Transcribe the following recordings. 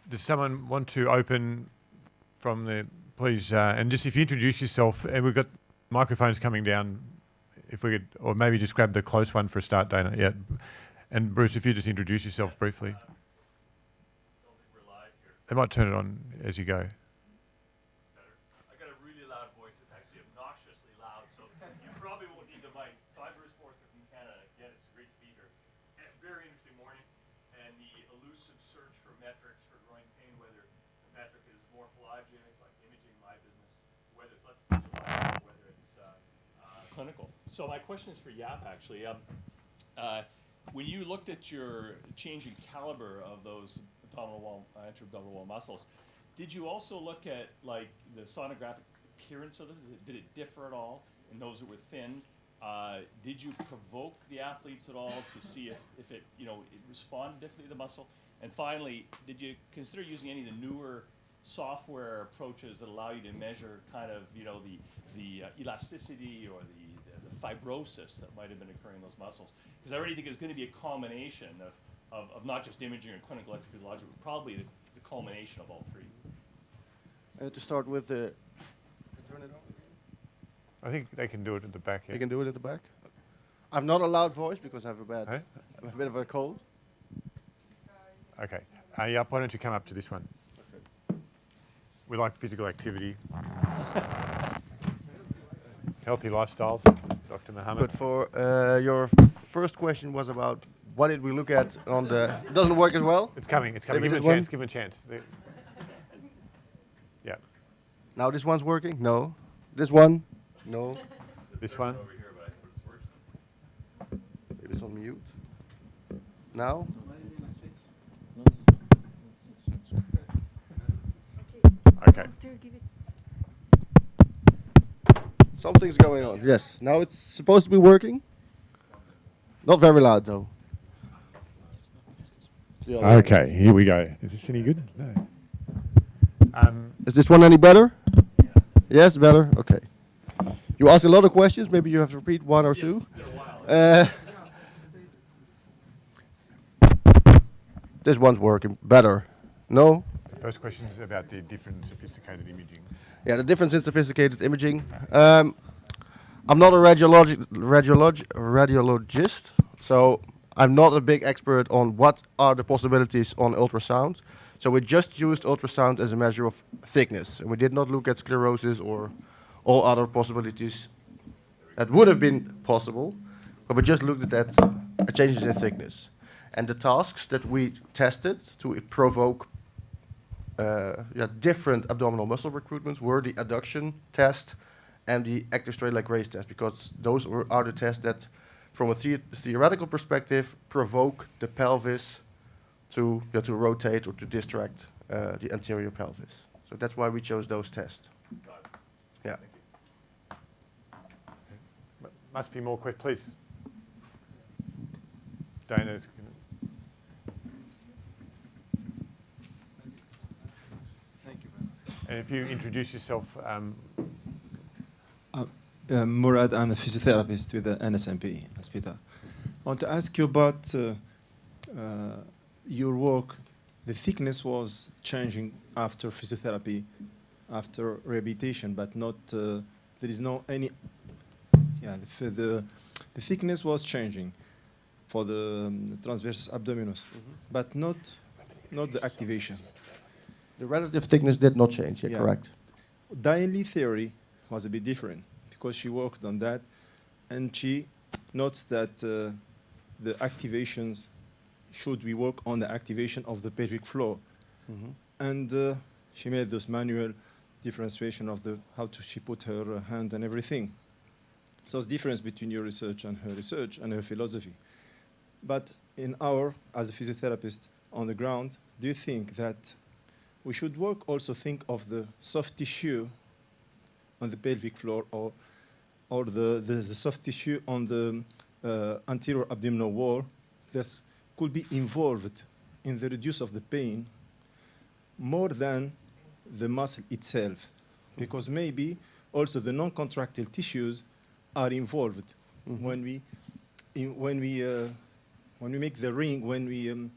Does someone want to open from the, please, and just if you introduce yourself, and we've got microphones coming down, if we could, or maybe just grab the close one for a start, Dana. Yeah. And Bruce, if you just introduce yourself briefly. Don't think we're live here. They might turn it on as you go. Better. I got a really loud voice. It's actually obnoxiously loud, so you probably won't need the mic. So I'm Bruce Forster from Canada. Again, it's great to be here. And very interesting morning, and the elusive search for metrics for groin pain, whether the metric is morphologic, like imaging my business, whether it's electrophysiological, whether it's clinical. So my question is for Yap, actually. When you looked at your changing caliber of those abdominal wall, intra-abdominal wall muscles, did you also look at like the sonographic appearance of them? Did it differ at all in those that were thin? Did you provoke the athletes at all to see if it, it responded differently to the muscle? And finally, did you consider using any of the newer software approaches that allow you to measure kind of, the elasticity or the fibrosis that might have been occurring in those muscles? Because I really think it's going to be a combination of not just imaging and clinical electrophysiology, but probably the culmination of all three. To start with the... Turn it on. I think they can do it at the back. Yeah. You can do it at the back. I've not a loud voice because I have a Hey? a bit of a cold. Okay. Yep, why don't you come up to this one? Okay. We like physical activity. Healthy lifestyles, Dr. Mohammed. But for your first question was about what did we look at on the... It doesn't work as well. It's coming, it's coming. Maybe Give this him a chance, one? give him a chance. Yeah. Now this one's working? No. This one? No. This one? Over here, but I think it's working. Maybe it's on mute. Now? Okay. Something's going on. Yes. Now it's supposed to be working. Not very loud though. The other one. Okay, here we go. Is this any good? No. Is this one any better? Yes, better? Okay. You asked a lot of questions. Maybe you have to repeat one or two. This one's working better. No? The first question is about the different sophisticated imaging. Yeah, the difference in sophisticated imaging. I'm not a radiologist, so I'm not a big expert on what are the possibilities on ultrasound. So we just used ultrasound as a measure of thickness, and we did not look at sclerosis or all other possibilities that would have been possible, but we just looked at changes in thickness. And the tasks that we tested to provoke different abdominal muscle recruitments were the adduction test and the active straight leg raise test, because those are the tests that, from a theoretical perspective, provoke the pelvis to rotate or to distract the anterior pelvis. So that's why we chose those tests. Got it. Yeah. Thank you. Must be more quick, please. Dana. Thank you. And if you introduce yourself, Murad, I'm a physiotherapist with the NSMP, Aspetar. I want to ask you about your work. The thickness was changing after physiotherapy, after rehabilitation, but not, there is no any, the thickness was changing for the transverse abdominis, but not the activation. The relative thickness did not change, Yeah. correct. Diane Lee theory was a bit different because she worked on that, and she notes that the activations, should we work on the activation of the pelvic floor, and she made this manual differentiation of she put her hand and everything. So it's difference between your research and her philosophy. But as a physiotherapist on the ground, do you think that we should think of the soft tissue on the pelvic floor or the soft tissue on the anterior abdominal wall that could be involved in the reduce of the pain more than the muscle itself? Because maybe also the non-contractile tissues are involved when we make the ring, when we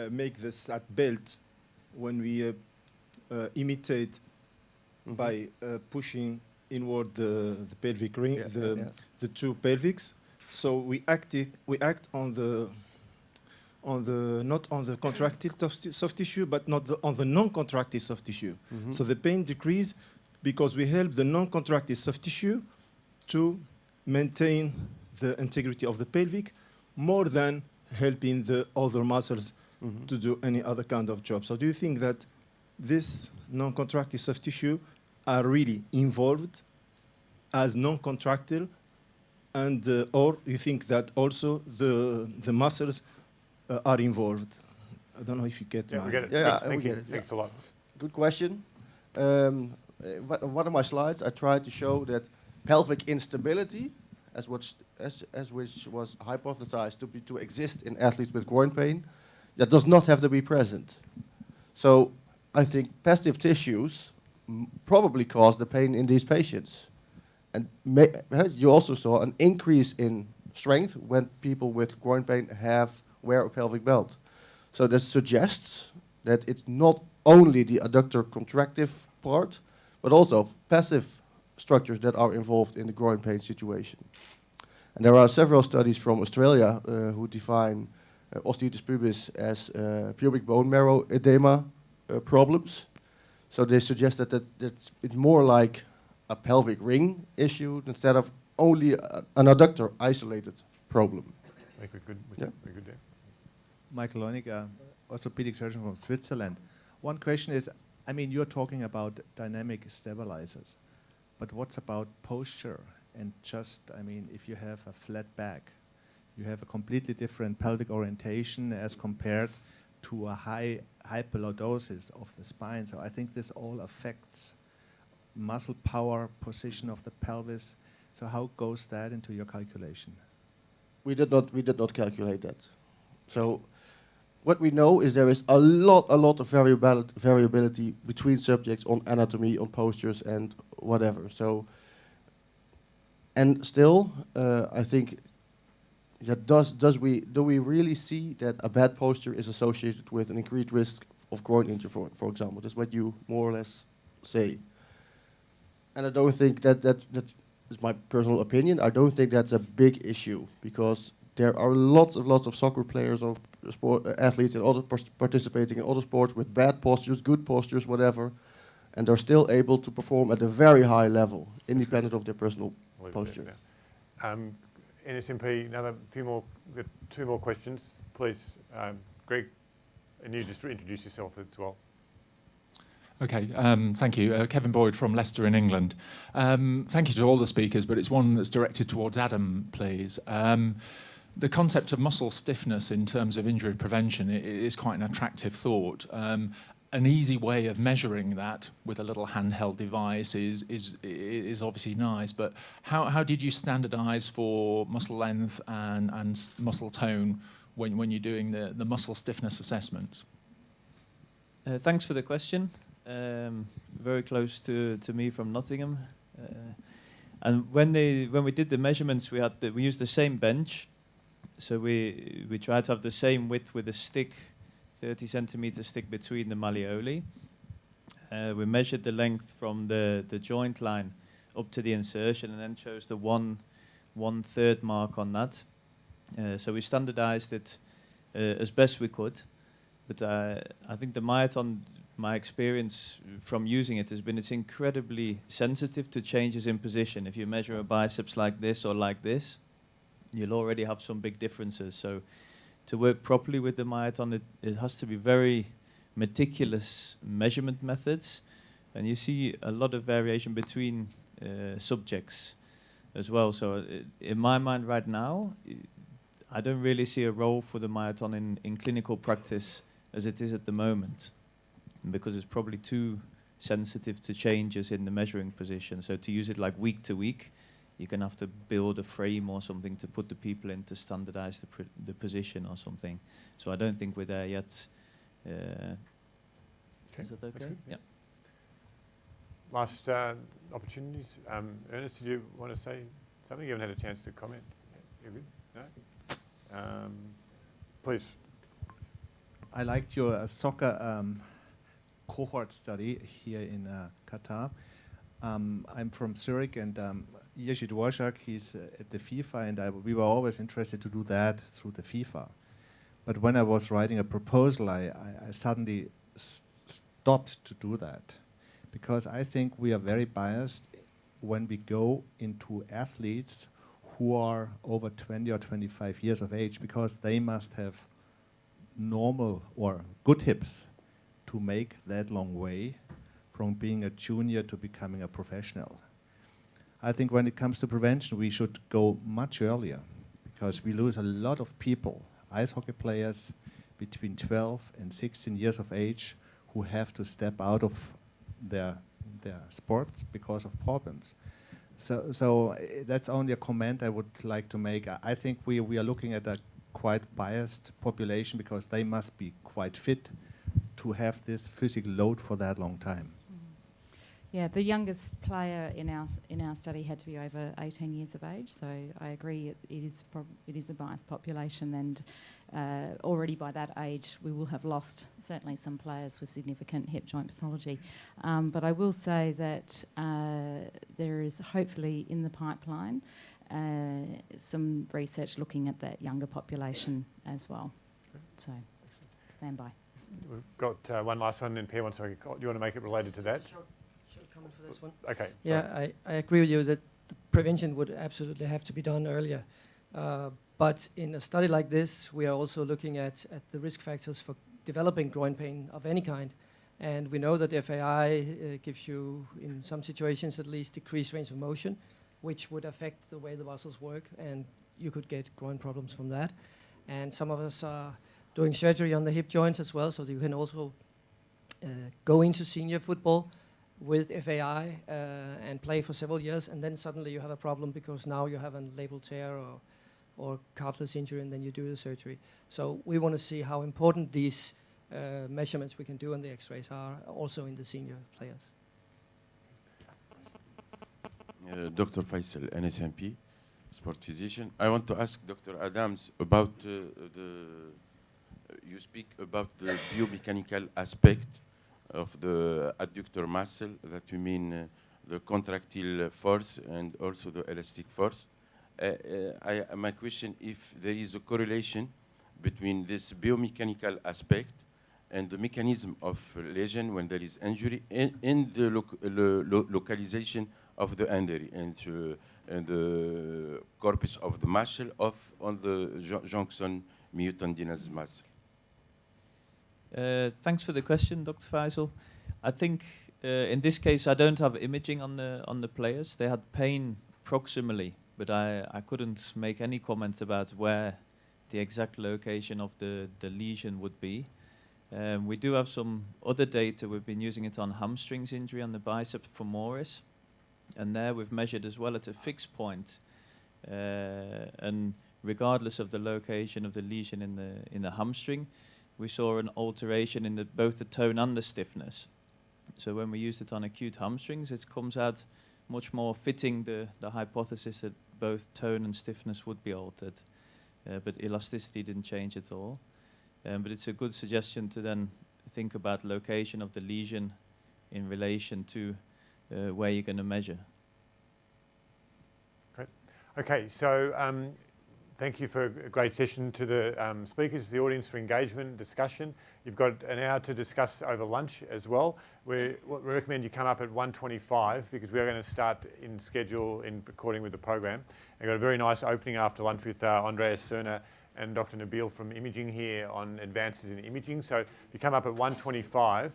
make this belt when we imitate by pushing inward the pelvic ring, the two pelvics. So we act on the not on the contractile soft tissue, but not on the non-contractile soft tissue. So the pain decrease because we help the non-contractile soft tissue to maintain the integrity of the pelvic more than helping the other muscles to do any other kind of job. So do you think that this non-contractile soft tissue are really involved as non-contractile, and or you think that also the muscles are involved? I don't know if you get Yeah, my... we get it. Yeah, Thanks, we thank you. get it, yeah. Thanks a lot. Good question. On one of my slides, I tried to show that pelvic instability, as which was hypothesized to exist in athletes with groin pain, that does not have to be present. So I think passive tissues probably cause the pain in these patients. And you also saw an increase in strength when people with groin pain wear a pelvic belt. So this suggests that it's not only the adductor contractive part, but also passive structures that are involved in the groin pain situation. And there are several studies from Australia who define osteitis pubis as pubic bone marrow edema problems. So they suggest that it's more like a pelvic ring issue instead of only an adductor isolated problem. I think we're good there. Michael Leunig, orthopedic surgeon from Switzerland. One question is, I mean, you're talking about dynamic stabilizers, but what's about posture? And just, I mean, if you have a flat back, you have a completely different pelvic orientation as compared to a high hypolordosis of the spine. So I think this all affects muscle power, position of the pelvis. So how goes that into your calculation? We did not calculate that. So what we know is there is a lot of variability between subjects on anatomy, on postures, and whatever. So, and still, I think that do we really see that a bad posture is associated with an increased risk of groin injury, for example? That's what you more or less say. And I don't think that is my personal opinion. I don't think that's a big issue because there are lots of soccer players or athletes and other participating in other sports with bad postures, good postures, whatever, and they're still able to perform at a very high level, independent of their personal posture. NSMP, another few more, we've got two more questions, please. Greg, and you just introduce yourself as well. Okay, thank you. Kevin Boyd from Leicester in England. Thank you to all the speakers, but it's one that's directed towards Adam, please. The concept of muscle stiffness in terms of injury prevention is quite an attractive thought. An easy way of measuring that with a little handheld device is obviously nice, but how did you standardize for muscle length and muscle tone when you're doing the muscle stiffness assessments? Thanks for the question. Very close to me from Nottingham. And when we did the measurements, we used the same bench. So we tried to have the same width with a stick, 30 centimeter stick between the malleoli. We measured the length from the joint line up to the insertion and then chose the 1/3 mark on that. So we standardized it as best we could. But I think the myoton, my experience from using it has been it's incredibly sensitive to changes in position. If you measure a biceps like this or like this, you'll already have some big differences. So to work properly with the myoton, it has to be very meticulous measurement methods. And you see a lot of variation between subjects as well. So in my mind right now, I don't really see a role for the myoton in clinical practice as it is at the moment, because it's probably too sensitive to changes in the measuring position. So to use it like week to week, you're going to have to build a frame or something to put the people in to standardize the position or something. So I don't think we're there yet. Is that okay? Yeah. Last opportunities. Ernest, did you want to say something? You haven't had a chance to comment. You're good? No? Please. I liked your soccer cohort study here in Qatar. I'm from Zurich, and Jerzy Dvorak, he's at the FIFA, and we were always interested to do that through the FIFA. But when I was writing a proposal, I suddenly stopped to do that, because I think we are very biased when we go into athletes who are over 20 or 25 years of age, because they must have normal or good hips to make that long way from being a junior to becoming a professional. I think when it comes to prevention, we should go much earlier, because we lose a lot of people, ice hockey players between 12 and 16 years of age, who have to step out of their sports because of problems. So that's only a comment I would like to make. I think we are looking at a quite biased population, because they must be quite fit to have this physical load for that long time. Yeah, the youngest player in our study had to be over 18 years of age. So I agree, it is a biased population, and already by that age we will have lost certainly some players with significant hip joint pathology. But I will say that there is hopefully in the pipeline some research looking at that younger population as well. So stand by. We've got one last one, and Pierre wants to make a call. Do you want to make it related to that? Short comment for this one. Okay. Yeah, I agree with you that the prevention would absolutely have to be done earlier. But in a study like this, we are also looking at the risk factors for developing groin pain of any kind. And we know that FAI gives you, in some situations at least, decreased range of motion, which would affect the way the muscles work, and you could get groin problems from that. And some of us are doing surgery on the hip joints as well, so you can also go into senior football with FAI and play for several years, and then suddenly you have a problem because now you have a labral tear or cartilage injury, and then you do the surgery. So we want to see how important these measurements we can do on the x-rays are also in the senior players. Dr. Faisal, NSMP, sport physician. I want to ask Dr. Adams about you speak about the biomechanical aspect of the adductor muscle, that you mean the contractile force and also the elastic force. My question, if there is a correlation between this biomechanical aspect and the mechanism of lesion when there is injury in the localization of the injury and the corpus of the muscle on the junction myotendinous muscle. Thanks for the question, Dr. Faisal. I think in this case I don't have imaging on the players. They had pain proximally, but I couldn't make any comment about where the exact location of the lesion would be. We do have some other data. We've been using it on hamstrings injury on the bicep femoris, and there we've measured as well at a fixed point, and regardless of the location of the lesion in the hamstring, we saw an alteration in both the tone and the stiffness. So when we used it on acute hamstrings, it comes out much more fitting the hypothesis that both tone and stiffness would be altered, but elasticity didn't change at all. But it's a good suggestion to then think about location of the lesion in relation to where you're going to measure. Great. Okay, so thank you for a great session to the speakers, the audience for engagement, discussion. You've got an hour to discuss over lunch as well. We recommend you come up at 1:25 because we are going to start in schedule in according with the program. We've got a very nice opening after lunch with Andreas Cerner and Dr. Nabil from imaging here on advances in imaging. So if you come up at 1:25,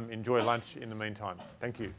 enjoy lunch in the meantime. Thank you.